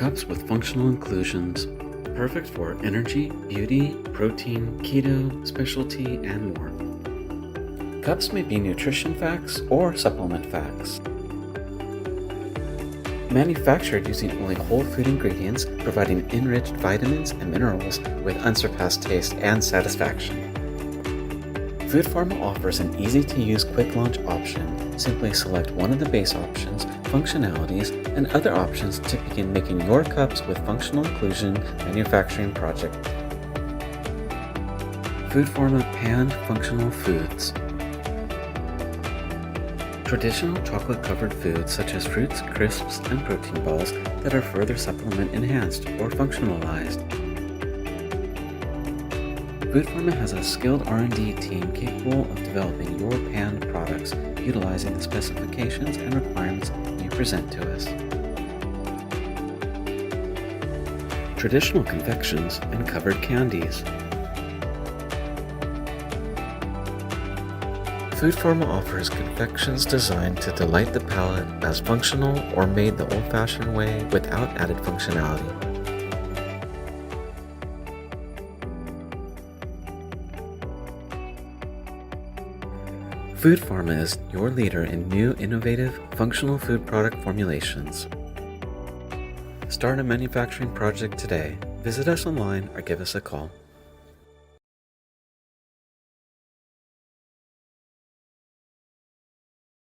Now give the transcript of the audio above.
Cups with functional inclusions, perfect for energy, beauty, protein, keto, specialty, and more. Cups may be nutrition facts or supplement facts. Manufactured using only whole food ingredients, providing enriched vitamins and minerals with unsurpassed taste and satisfaction. FoodPharma offers an easy-to-use quick launch option. Simply select one of the base options, functionalities, and other options to begin making your cups with functional inclusion manufacturing project. FoodPharma Panned Functional Foods. Traditional chocolate-covered foods such as fruits, crisps, and protein balls that are further supplement enhanced or functionalized. FoodPharma has a skilled R&D team capable of developing your panned products utilizing the specifications and requirements you present to us. Traditional confections and covered candies. FoodPharma offers confections designed to delight the palate as functional or made the old-fashioned way without added functionality. FoodPharma is your leader in new, innovative, functional food product formulations. Start a manufacturing project today. Visit us online or give us a call.